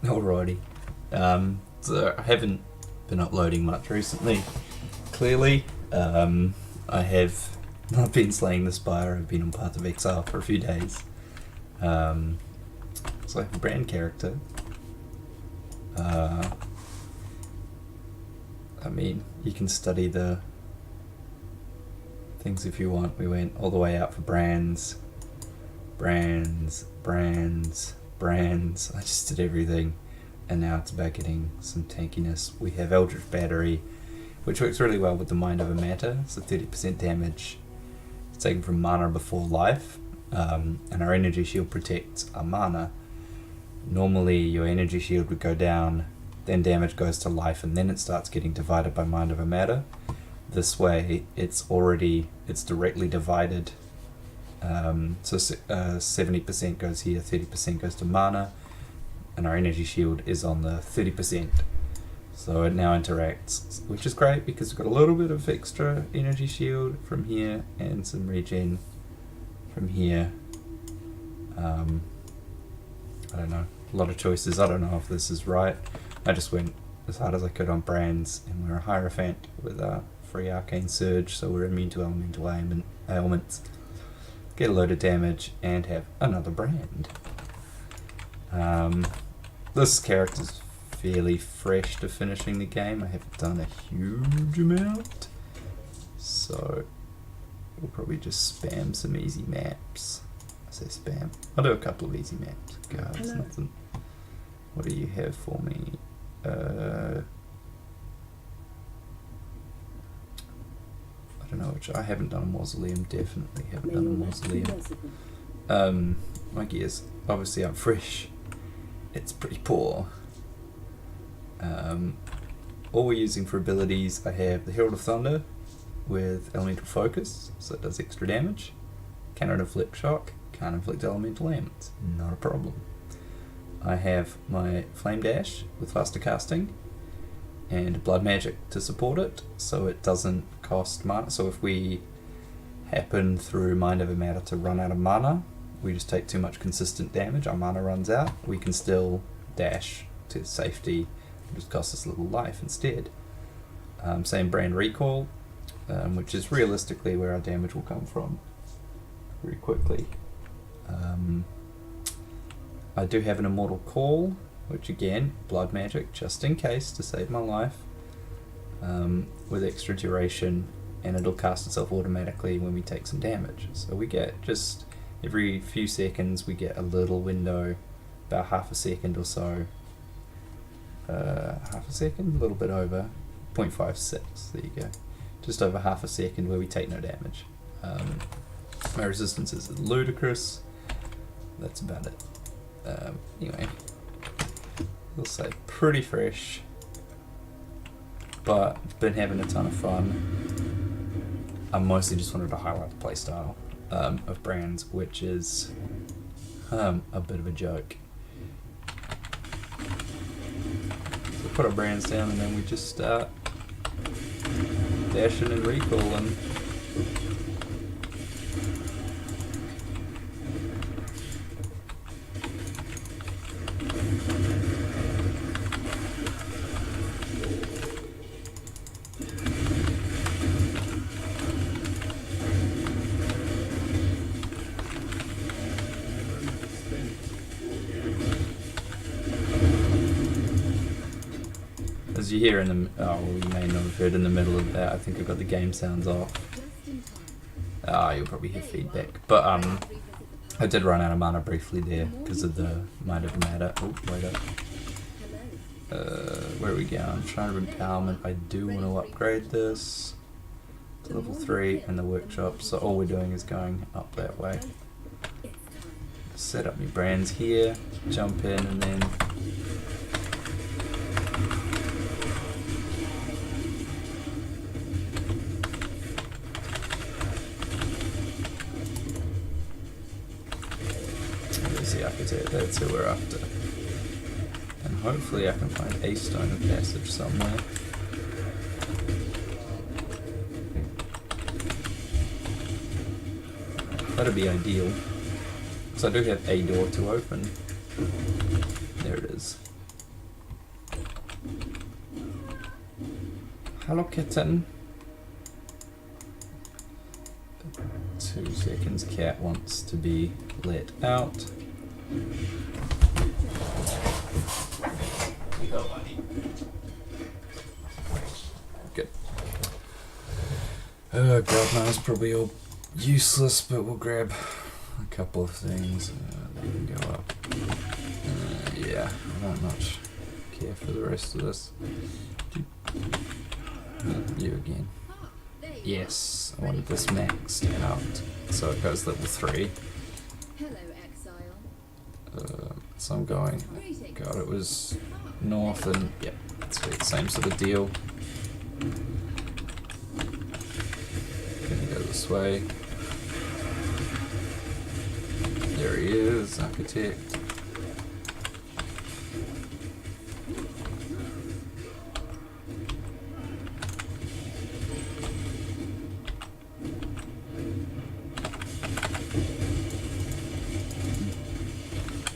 Alrighty. So I haven't been uploading much recently. Clearly, I've not been slaying the spire. I've been on Path of Exile for a few days. So I have a brand character. I mean, you can study the things if you want. We went all the way out for brands. I just did everything, and now it's about getting some tankiness. We have Eldritch Battery, which works really well with the Mind Over Matter. So 30% damage. It's taken from mana before life, and our energy shield protects our mana. Normally your energy shield would go down, then damage goes to life, and then it starts getting divided by Mind Over Matter. This way it's directly divided. So 70% goes here, 30% goes to mana, and our energy shield is on the 30%. So it now interacts, which is great because we've got a little bit of extra energy shield from here and some regen from here. I don't know, a lot of choices. I don't know if this is right. I just went as hard as I could on brands, and we're a Hierophant with a free Arcane Surge, so we're immune to elemental ailments. Get a load of damage and have another brand. This character's fairly fresh to finishing the game. I haven't done a huge amount, so we'll probably just spam some easy maps. I say spam. I'll do a couple of easy maps. Guys, nothing. What do you have for me? I don't know which. I haven't done a mausoleum. Definitely haven't done a mausoleum. My gears. Obviously, I'm fresh. It's pretty poor. All we're using for abilities, I have the Herald of Thunder with Elemental Focus, so it does extra damage. Cannot inflict shock. Can't inflict elemental ailments. Not a problem. I have my Flame Dash with faster casting and Blood Magic to support it, so it doesn't cost mana. So if we happen through Mind Over Matter to run out of mana, we just take too much consistent damage, our mana runs out, we can still dash to safety, it just costs us a little life instead. Same brand Recall, which is realistically where our damage will come from very quickly. I do have an Immortal Call, which again, Blood Magic, just in case, to save my life, with extra duration, and it'll cast itself automatically when we take some damage. So we get just every few seconds we get a little window, about half a second or so, half a second, a little bit over, 0.56, there you go, just over half a second where we take no damage. My resistance is ludicrous. That's about it. Anyway, I'll say pretty fresh, but been having a ton of fun. I mostly just wanted to highlight the playstyle of brands, which is a bit of a joke. So put our brands down and then we just start dashing and recalling. As you hear in the, you may not have heard in the middle of that, I think I've got the game sounds off. You'll probably hear feedback. But I did run out of mana briefly there because of the Mind Over Matter. Oh, wait up. Where are we going? Shrine of Empowerment. I do want to upgrade this to level 3 in the workshop, so all we're doing is going up that way. Set up my brands here, jump in, and then the Architect, that's who we're after. And hopefully I can find a stone of passage somewhere. That'd be ideal. So I do have a door to open. There it is. Hello, kitten. 2 seconds, cat wants to be let out. Good. God knows, probably all useless, but we'll grab a couple of things. They can go up. Yeah, I don't much care for the rest of this. You again. Yes, I wanted this maxed out, so it goes level 3. Hello, exile. So I'm going. God, it was north and yep, sweet, same sort of deal. Gonna go this way. There he is, architect.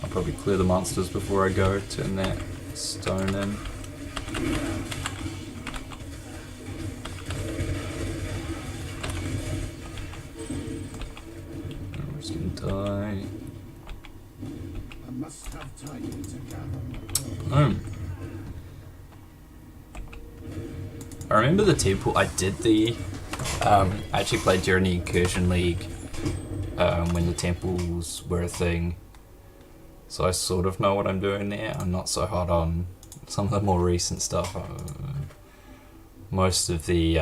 I'll probably clear the monsters before I go, turn that stone in. I'm just gonna die. I must have time to gather. I remember the temple. I did the. I actually played during the Incursion League when the temples were a thing. So I sort of know what I'm doing there. I'm not so hot on some of the more recent stuff. Most of the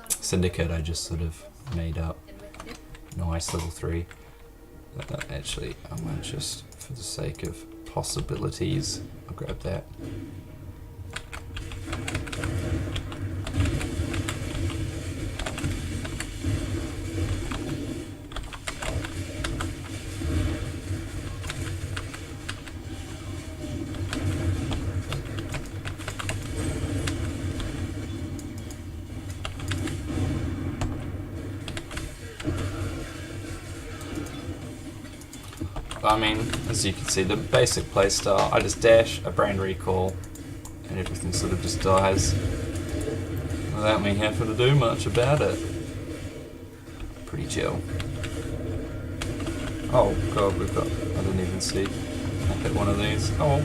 Syndicate I just sort of made up. Nice level 3. Actually, I might just, for the sake of possibilities, I'll grab that. I mean, as you can see, the basic playstyle, I just dash, a brain recall, and everything sort of just dies without me having to do much about it. Pretty chill. Oh god, we've got, I didn't even see, I hit one of these. Oh,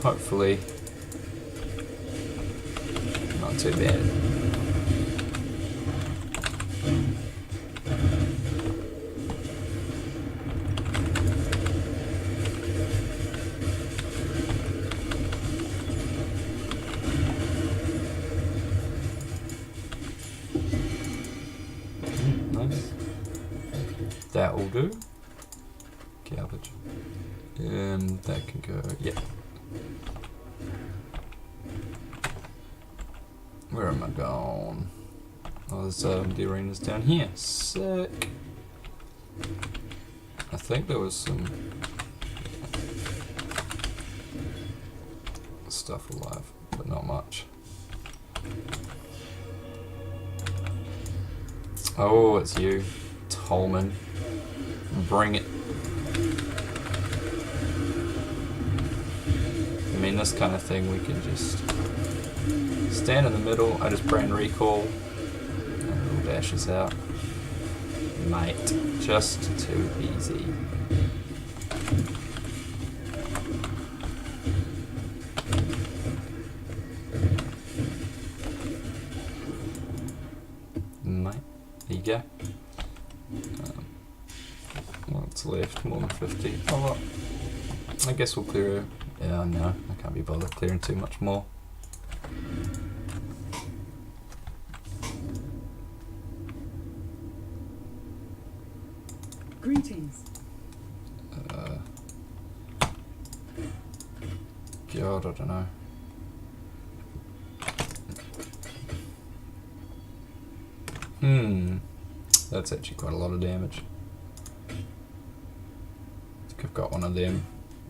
hopefully not too bad. That will do. Garbage. And that can go, yeah. Where am I going? Oh, there's the arena's down here. Sick. I think there was some stuff alive, but not much. Oh, it's you, Tolman. Bring it. I mean, this kind of thing, we can just stand in the middle. I just brain recall, and little dashes out. Mate, just too easy. Mate, there you go. What's left? More than 50. Oh, well, I guess we'll clear. Yeah, no, I can't be bothered clearing too much more. Greetings. God, I don't know. That's actually quite a lot of damage. I think I've got one of them.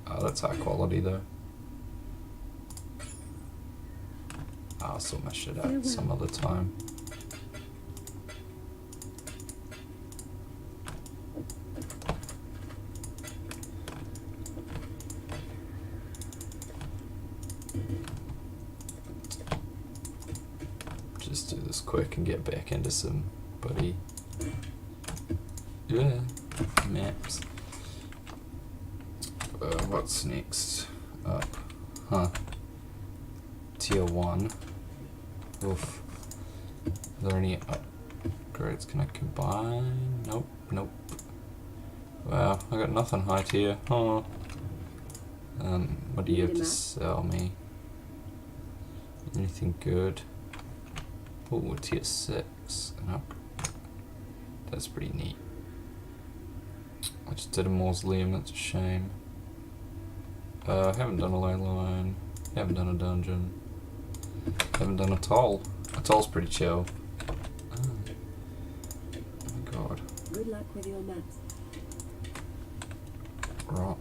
Oh, that's high quality though. I'll sort my shit out some other time. quick and get back into some buddy. Yeah, maps. What's next up? Huh. Tier 1. Oof. Are there any upgrades? Can I combine? Nope, nope. Wow, I got nothing high tier. Oh. What do you have to sell me? Anything good? Oh, tier 6. No. That's pretty neat. I just did a mausoleum, that's a shame. Haven't done a ley line. Haven't done a dungeon. Haven't done a toll. A toll's pretty chill. Oh my god. Good luck with your maps. Right.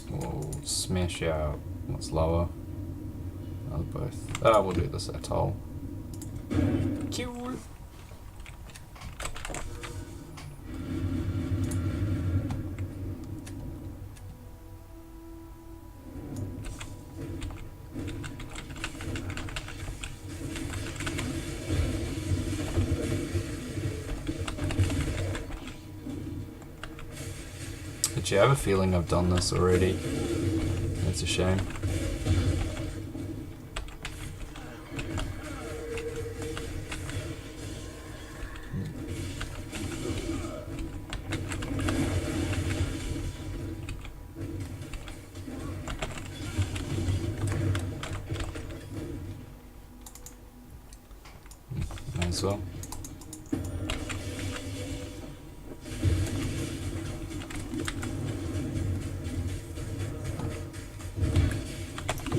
We'll smash out what's lower. Oh, both. We'll do this atoll. Cool. Did you have a feeling I've done this already? That's a shame. Might as well.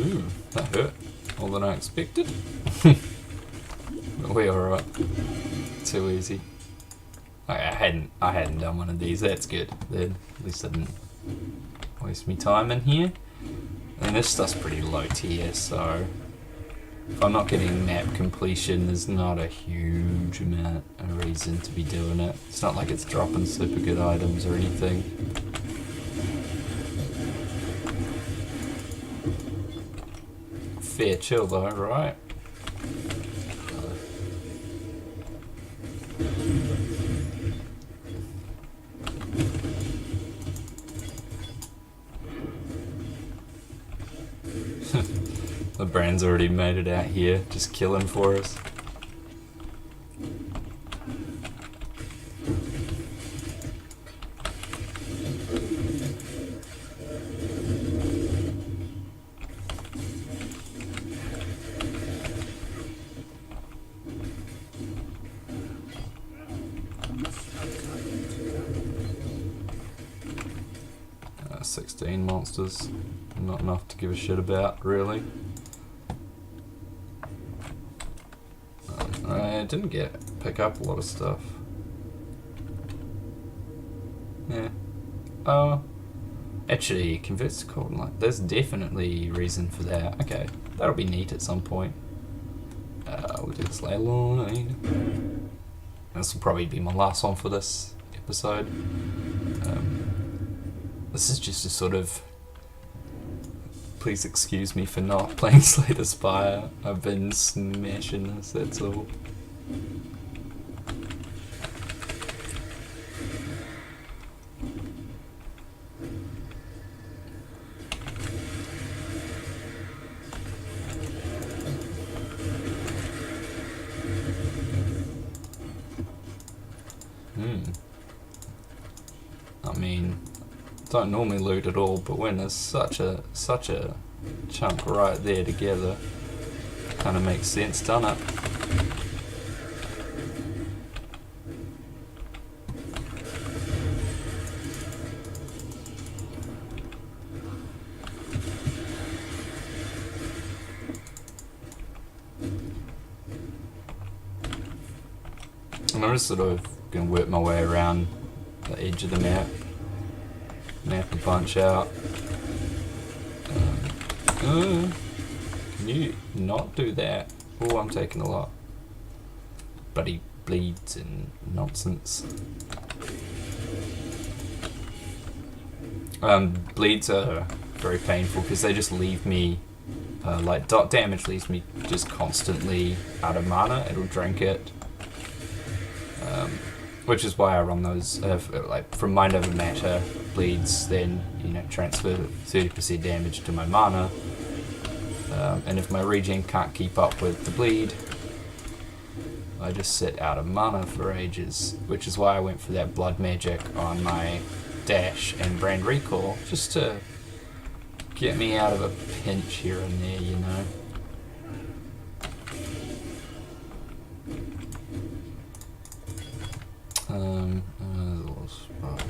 Ooh, that hurt more than I expected. But we are alright. Too easy. I hadn't done one of these. That's good. Then at least I didn't waste me time in here. And this stuff's pretty low tier, so if I'm not getting map completion, there's not a huge amount of reason to be doing it. It's not like it's dropping super good items or anything. Fair chill though, right? The brand's already made it out here, just killing for us. I must have time. 16 monsters. Not enough to give a shit about, really. I didn't pick up a lot of stuff. Yeah. Actually, converts to cold light. There's definitely reason for that. Okay, that'll be neat at some point. We'll do this ley line. This will probably be my last one for this episode. This is just a sort of... Please excuse me for not playing Slay the Spire. I've been smashing this, that's all. I mean, don't normally loot at all, but when there's such a chunk right there together, kind of makes sense, doesn't it? And I'm just sort of gonna work my way around the edge of the map a bunch out. Can you not do that? Oh, I'm taking a lot. Bloody bleeds and nonsense. Bleeds are very painful because they just leave me, dot damage leaves me just constantly out of mana. It'll drink it, which is why I run those. From Mind Over Matter, bleeds, then transfer 30% damage to my mana, and if my regen can't keep up with the bleed, I just sit out of mana for ages, which is why I went for that blood magic on my dash and brand recall, just to get me out of a pinch here and there, there's a little spot.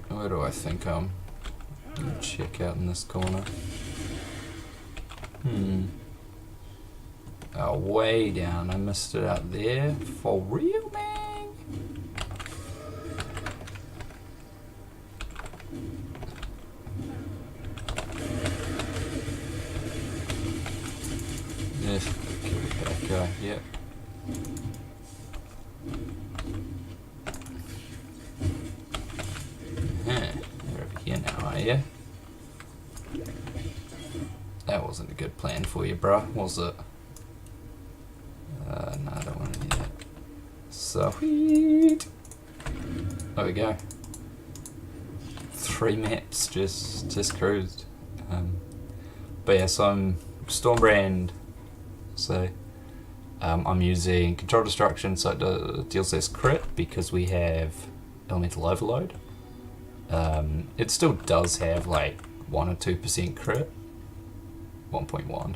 Where do I think I'm? Let me check out in this corner. Oh, way down. I missed it out there. For real, man? Yes, kill that guy. Yep. You're over here now, are you? That wasn't a good plan for you, bruh, was it? No, I don't want to do that. Sweet! There we go. 3 maps, just cruised. But yeah, so I'm Stormbrand, so I'm using Control Destruction, so it deals less crit because we have Elemental Overload. It still does have like 1 or 2% crit. 1.1.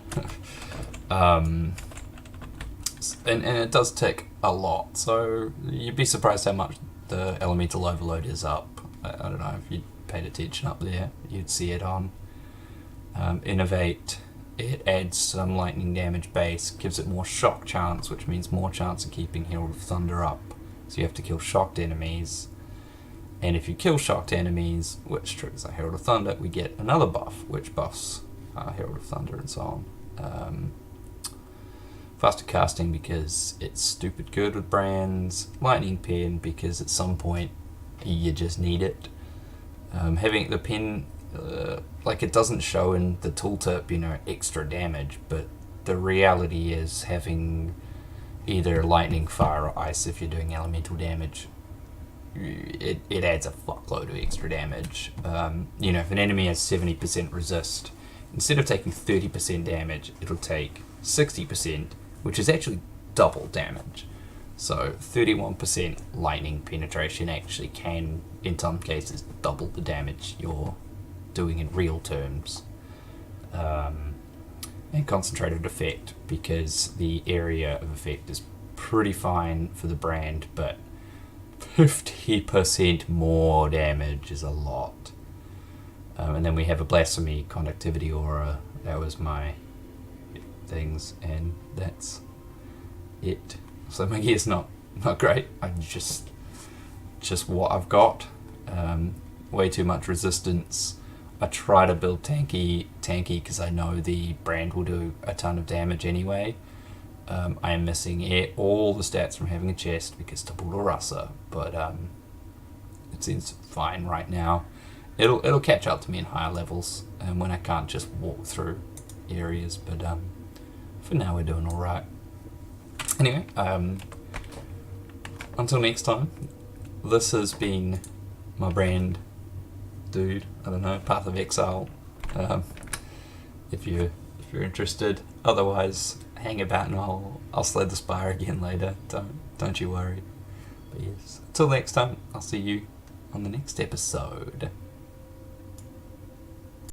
And it does tick a lot, so you'd be surprised how much the Elemental Overload is up. I don't know if you paid attention up there, you'd see it on Innovate. It adds some lightning damage base, gives it more shock chance, which means more chance of keeping Herald of Thunder up. So you have to kill shocked enemies, and if you kill shocked enemies, which triggers a Herald of Thunder, we get another buff, which buffs Herald of Thunder and so on. Faster casting because it's stupid good with brands. Lightning pen because at some point you just need it. Having the pen, it doesn't show in the tooltip, extra damage, but the reality is having either lightning, fire, or ice if you're doing elemental damage, it adds a fuckload of extra damage. If an enemy has 70% resist, instead of taking 30% damage, it'll take 60%, which is actually double damage. So 31% lightning penetration actually can, in some cases, double the damage you're doing in real terms. And concentrated effect, because the area of effect is pretty fine for the brand, but 50% more damage is a lot. And then we have a Blasphemy Conductivity Aura. That was my things, and that's it. So my gear's not great. I just what I've got. Way too much resistance. I try to build tanky because I know the brand will do a ton of damage anyway. I am missing all the stats from having a chest because Tabula Rasa, but it seems fine right now. It'll catch up to me in higher levels, when I can't just walk through areas, but for now we're doing alright. Anyway, until next time, this has been my brand dude, I don't know, Path of Exile, if you're interested. Otherwise, hang about and I'll sled the spire again later, don't you worry. But yes, until next time, I'll see you on the next episode.